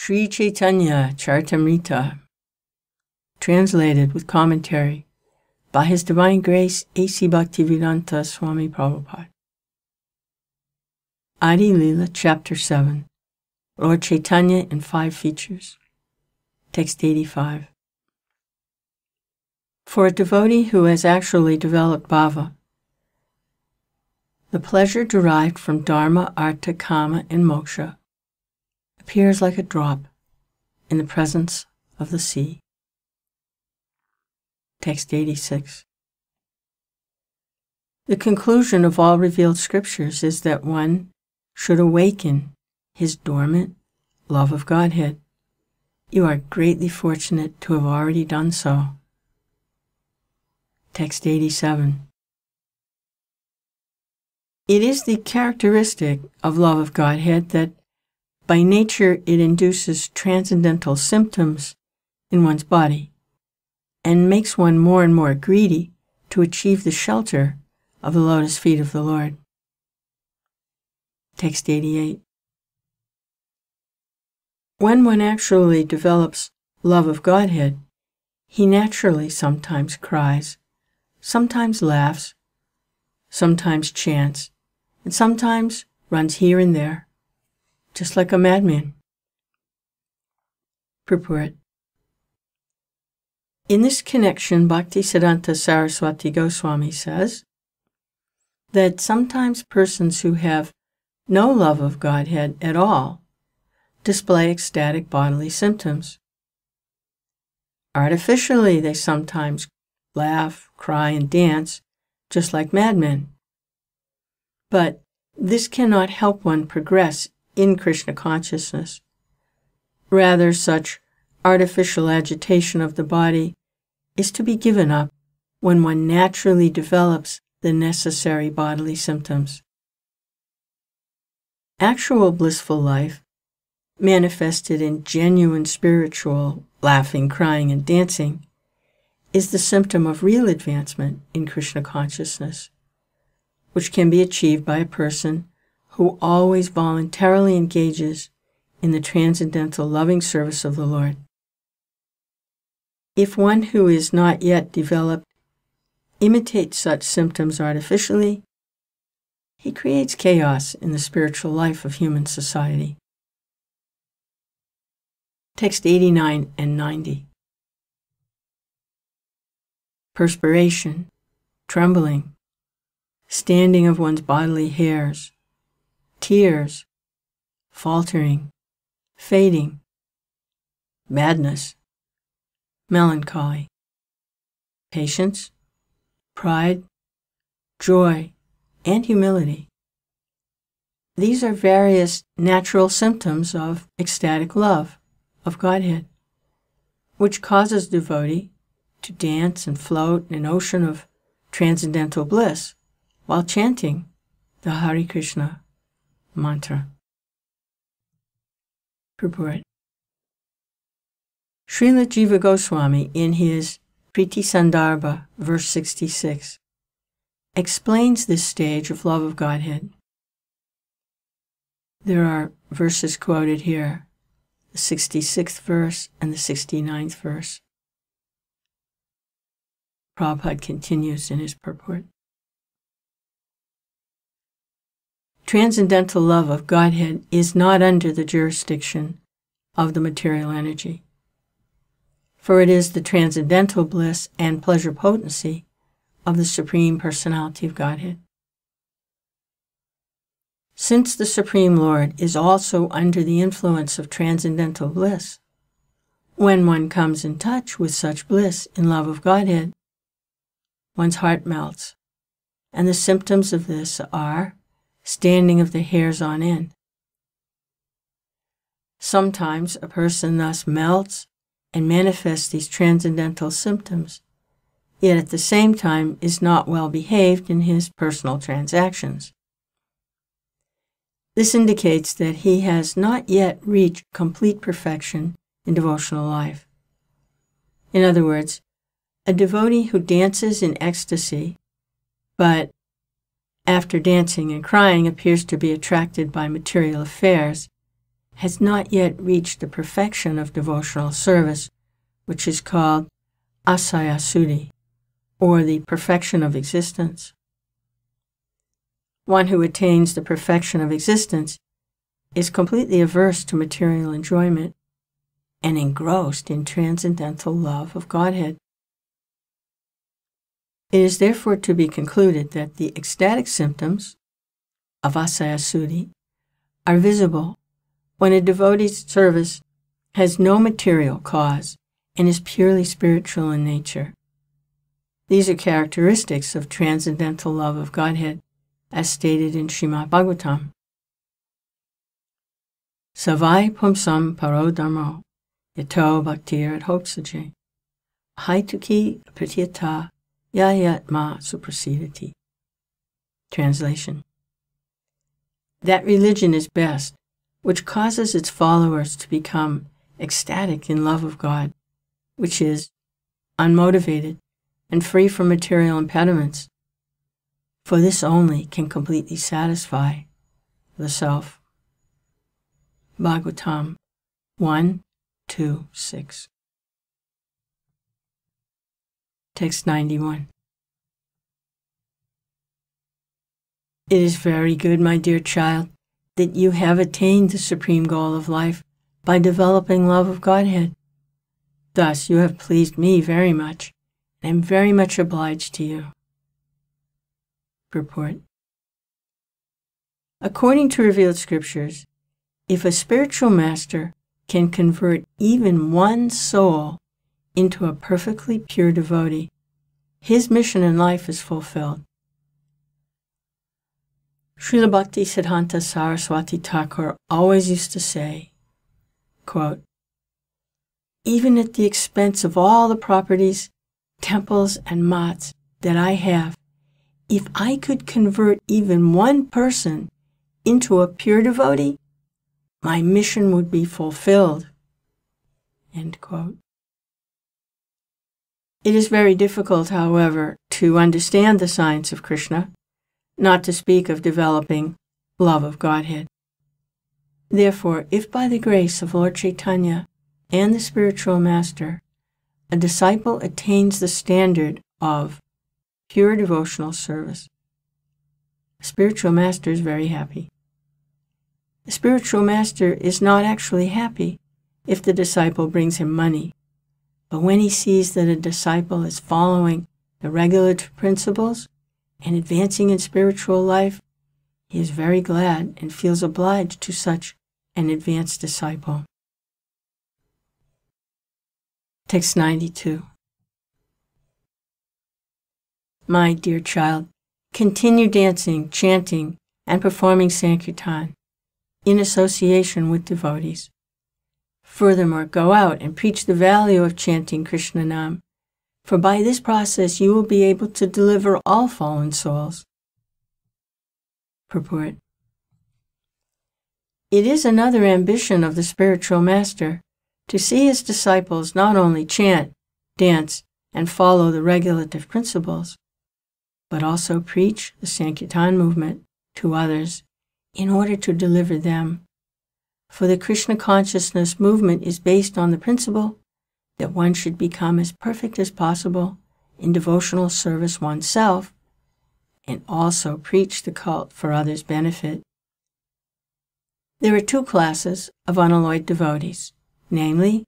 Sri Chaitanya Charitamrita, translated with commentary by His Divine Grace A.C. Bhaktivedanta Swami Prabhupada. Adi Leela, Chapter 7, Lord Chaitanya in 5 Features. Text 85. For a devotee who has actually developed bhava, the pleasure derived from dharma, artha, kama, and moksha appears like a drop in the presence of the sea. Text 86. The conclusion of all revealed scriptures is that one should awaken his dormant love of Godhead. You are greatly fortunate to have already done so. Text 87. It is the characteristic of love of Godhead that by nature it induces transcendental symptoms in one's body and makes one more and more greedy to achieve the shelter of the lotus feet of the Lord. Text 88. When one actually develops love of Godhead, he naturally sometimes cries, sometimes laughs, sometimes chants, and sometimes runs here and there, just like a madman. Purport. In this connection, Bhaktisiddhanta Saraswati Goswami says that sometimes persons who have no love of Godhead at all display ecstatic bodily symptoms. Artificially, they sometimes laugh, cry, and dance, just like madmen. But this cannot help one progress in Krishna consciousness. Rather, such artificial agitation of the body is to be given up when one naturally develops the necessary bodily symptoms. Actual blissful life, manifested in genuine spiritual laughing, crying, and dancing, is the symptom of real advancement in Krishna consciousness, which can be achieved by a person who always voluntarily engages in the transcendental loving service of the Lord. If one who is not yet developed imitates such symptoms artificially, he creates chaos in the spiritual life of human society. Text 89 and 90. Perspiration, trembling, standing of one's bodily hairs, tears, faltering, fading, madness, melancholy, patience, pride, joy, and humility. These are various natural symptoms of ecstatic love of Godhead, which causes the devotee to dance and float in an ocean of transcendental bliss while chanting the Hare Krishna mantra. Purport. Srila Jiva Goswami, in his Priti Sandarbha, verse 66, explains this stage of love of Godhead. There are verses quoted here, the 66th verse and the 69th verse. Prabhupada continues in his purport. Transcendental love of Godhead is not under the jurisdiction of the material energy, for it is the transcendental bliss and pleasure potency of the Supreme Personality of Godhead. Since the Supreme Lord is also under the influence of transcendental bliss, when one comes in touch with such bliss in love of Godhead, one's heart melts, and the symptoms of this are standing of the hairs on end. Sometimes a person thus melts and manifests these transcendental symptoms, yet at the same time is not well behaved in his personal transactions. This indicates that he has not yet reached complete perfection in devotional life. In other words, a devotee who dances in ecstasy, but after dancing and crying appears to be attracted by material affairs, has not yet reached the perfection of devotional service, which is called asaya-suddhi, or the perfection of existence. One who attains the perfection of existence is completely averse to material enjoyment and engrossed in transcendental love of Godhead. It is therefore to be concluded that the ecstatic symptoms of asaya-suddhi are visible when a devotee's service has no material cause and is purely spiritual in nature. These are characteristics of transcendental love of Godhead, as stated in Srimad Bhagavatam. Savai pumsam paro dharmo, yato bhaktir at hoksaje, haituki pratyata yayatma suprasidati. Translation: That religion is best which causes its followers to become ecstatic in love of God, which is unmotivated and free from material impediments, for this only can completely satisfy the self. Bhagavatam 1:2-6. Text 91. It is very good, my dear child, that you have attained the supreme goal of life by developing love of Godhead. Thus you have pleased me very much, and I am very much obliged to you. Purport. According to revealed scriptures, if a spiritual master can convert even one soul into a perfectly pure devotee, his mission in life is fulfilled. Srila Bhakti Siddhanta Saraswati Thakur always used to say, quote, "Even at the expense of all the properties, temples, and mats that I have, if I could convert even one person into a pure devotee, my mission would be fulfilled." End quote. It is very difficult, however, to understand the science of Krishna, not to speak of developing love of Godhead. Therefore, if by the grace of Lord Chaitanya and the spiritual master, a disciple attains the standard of pure devotional service, the spiritual master is very happy. The spiritual master is not actually happy if the disciple brings him money, but when he sees that a disciple is following the regulative principles and advancing in spiritual life, he is very glad and feels obliged to such an advanced disciple. Text 92. My dear child, continue dancing, chanting, and performing Sankirtan in association with devotees. Furthermore, go out and preach the value of chanting Krishna Nam, for by this process you will be able to deliver all fallen souls. Purport. It is another ambition of the spiritual master to see his disciples not only chant, dance, and follow the regulative principles, but also preach the Sankirtan movement to others in order to deliver them. For the Krishna consciousness movement is based on the principle that one should become as perfect as possible in devotional service oneself and also preach the cult for others' benefit. There are two classes of unalloyed devotees, namely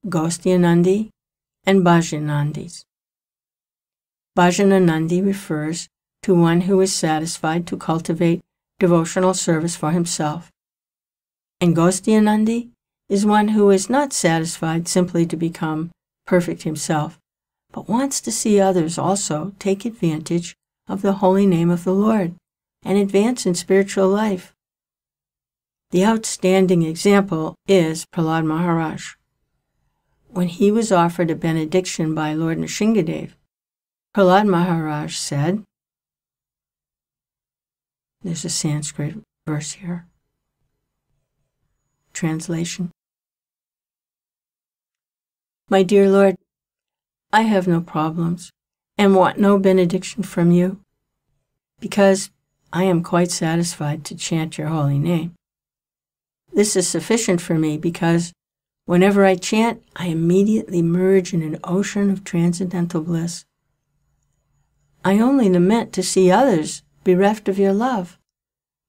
Gostyanandi and Bhajanandis. Bhajananandi refers to one who is satisfied to cultivate devotional service for himself, and Gostyanandi is one who is not satisfied simply to become perfect himself, but wants to see others also take advantage of the holy name of the Lord and advance in spiritual life. The outstanding example is Prahlad Maharaj. When he was offered a benediction by Lord Nrsingadev, Prahlad Maharaj said, there's a Sanskrit verse here. Translation. My dear Lord, I have no problems and want no benediction from you, because I am quite satisfied to chant your holy name. This is sufficient for me because whenever I chant, I immediately merge in an ocean of transcendental bliss. I only lament to see others bereft of your love.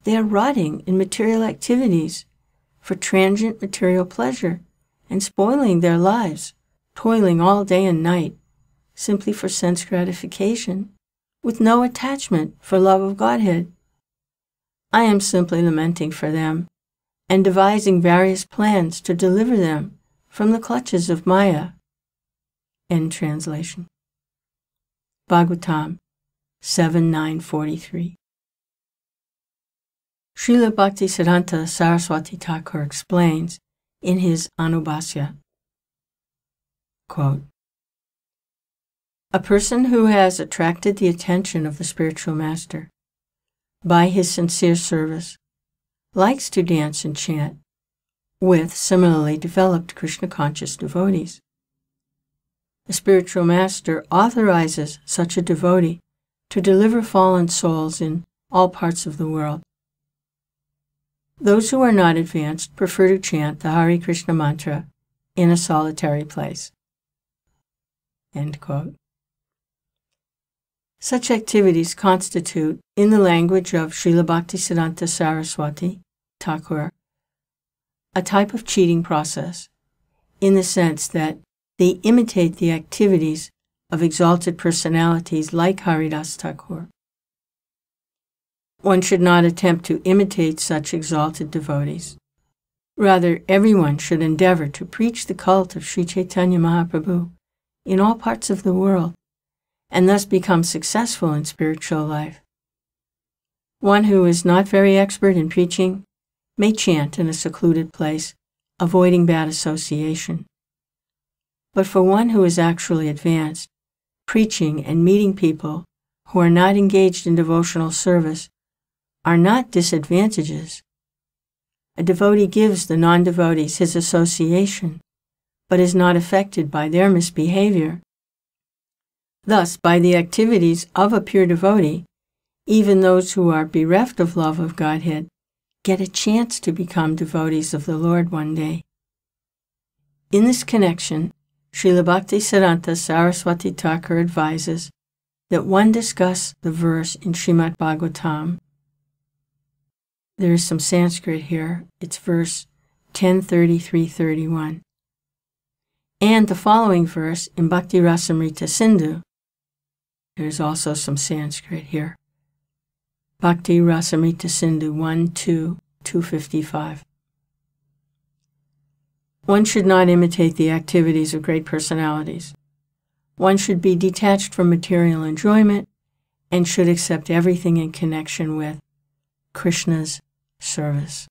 They are rotting in material activities for transient material pleasure and spoiling their lives, toiling all day and night, simply for sense gratification, with no attachment for love of Godhead. I am simply lamenting for them and devising various plans to deliver them from the clutches of Maya. End translation. Bhagavatam 7.9.43. Srila Bhaktisiddhanta Saraswati Thakur explains in his Anubhasya, quote, a person who has attracted the attention of the spiritual master by his sincere service likes to dance and chant with similarly developed Krishna-conscious devotees. The spiritual master authorizes such a devotee to deliver fallen souls in all parts of the world. Those who are not advanced prefer to chant the Hare Krishna mantra in a solitary place. End quote. Such activities constitute, in the language of Srila Bhaktisiddhanta Saraswati Thakur, a type of cheating process, in the sense that they imitate the activities of exalted personalities like Haridas Thakur. One should not attempt to imitate such exalted devotees. Rather, everyone should endeavor to preach the cult of Sri Chaitanya Mahaprabhu in all parts of the world, and thus become successful in spiritual life. One who is not very expert in preaching may chant in a secluded place, avoiding bad association. But for one who is actually advanced, preaching and meeting people who are not engaged in devotional service are not disadvantages. A devotee gives the non-devotees his association, but is not affected by their misbehavior. Thus, by the activities of a pure devotee, even those who are bereft of love of Godhead get a chance to become devotees of the Lord one day. In this connection, Srila Bhaktisiddhanta Saraswati Thakur advises that one discuss the verse in Srimad Bhagavatam. There is some Sanskrit here. It's verse 10:33-31. And the following verse in Bhakti Rasamrita Sindhu. There's also some Sanskrit here. Bhakti Rasamrita Sindhu 1.2.255. One should not imitate the activities of great personalities. One should be detached from material enjoyment and should accept everything in connection with Krishna's service.